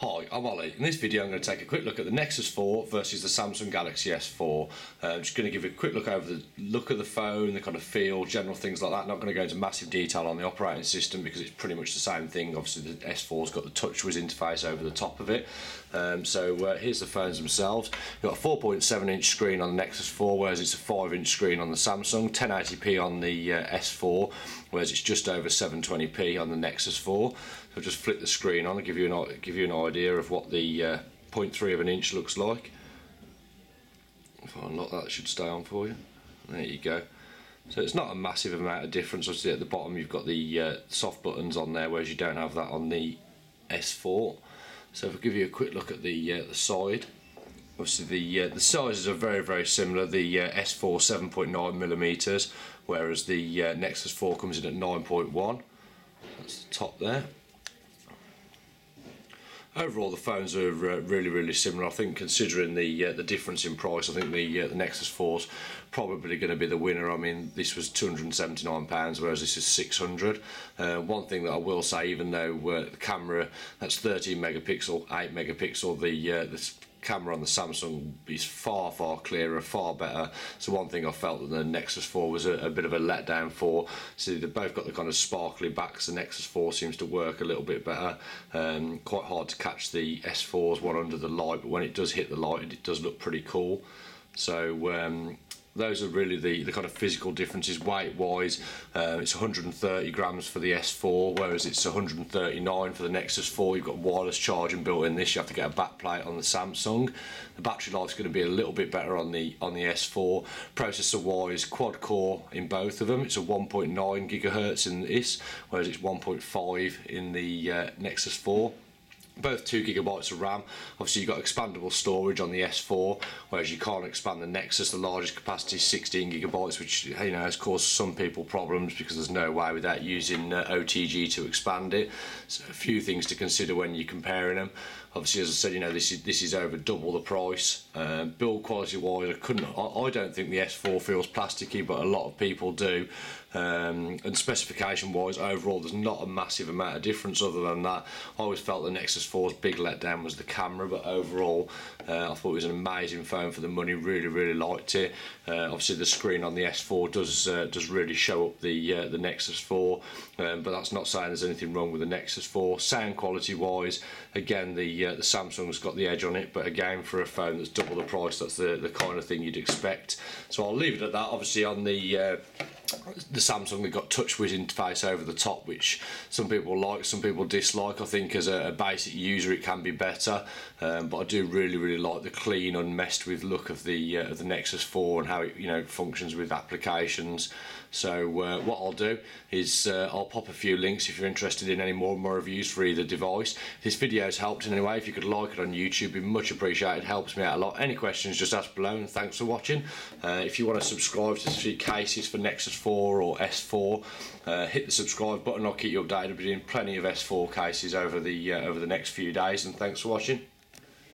Hi, I'm Ollie. In this video I'm going to take a quick look at the Nexus 4 versus the Samsung Galaxy S4. I'm just going to give you a quick look over the look of the phone, the kind of feel, general things like that. Not going to go into massive detail on the operating system because it's pretty much the same thing. Obviously the S4's got the TouchWiz interface over the top of it. Here's the phones themselves. You've got a 4.7 inch screen on the Nexus 4, whereas it's a 5 inch screen on the Samsung, 1080p on the S4, whereas it's just over 720p on the Nexus 4. So I'll just flip the screen on and give you an idea of what the 0.3 of an inch looks like. If I unlock that, it should stay on for you. There you go. So it's not a massive amount of difference. Obviously at the bottom you've got the soft buttons on there, whereas you don't have that on the S4. So if I give you a quick look at the side, obviously the sizes are very similar. The S4 7.9mm, whereas the Nexus 4 comes in at 9.1. That's the top there. Overall, the phones are really similar. I think, considering the difference in price, I think the Nexus 4's probably going to be the winner. I mean, this was £279, whereas this is £600. One thing that I will say, even though the camera, that's 13 megapixel, 8 megapixel, the camera on the Samsung is far clearer, far better. So one thing I felt that the Nexus 4 was a bit of a letdown for. So they've both got the kind of sparkly backs. The Nexus 4 seems to work a little bit better. Quite hard to catch the S4's one under the light, but when it does hit the light, it does look pretty cool. So those are really the kind of physical differences. Weight wise, it's 130 grams for the S4, whereas it's 139 for the Nexus 4. You've got wireless charging built in this. You have to get a backplate on the Samsung. The battery life's going to be a little bit better on the S4. Processor wise, quad core in both of them. It's a 1.9 gigahertz in this, whereas it's 1.5 in the Nexus 4. Both 2 gigabytes of RAM. Obviously you've got expandable storage on the S4, whereas you can't expand the Nexus. The largest capacity is 16 gigabytes, which has caused some people problems because there's no way without using OTG to expand it. So a few things to consider when you're comparing them. Obviously, as I said, this is over double the price. Build quality wise, I don't think the S4 feels plasticky, but a lot of people do. And specification wise, overall there's not a massive amount of difference other than that. I always felt the Nexus 4's big letdown was the camera, but overall I thought it was an amazing phone for the money. Really liked it. Obviously the screen on the S4 does really show up the Nexus 4, but that's not saying there's anything wrong with the Nexus 4. Sound quality wise, again the Samsung's got the edge on it, but again for a phone that's double the price, that's the kind of thing you'd expect. So I'll leave it at that. Obviously on the Samsung, they've got TouchWiz interface over the top, which some people like, some people dislike. I think as a basic user it can be better, but I do really like the clean, unmessed with look of the Nexus 4 and how it functions with applications. So what I'll do is I'll pop a few links if you're interested in any more reviews for either device. If this video's helped in any way, if you could like it on YouTube, it'd be much appreciated. It helps me out a lot. Any questions, just ask below, and thanks for watching. If you want to subscribe to see cases for Nexus 4 or S4, hit the subscribe button. I'll keep you updated. I'll be doing plenty of S4 cases over the next few days, and thanks for watching.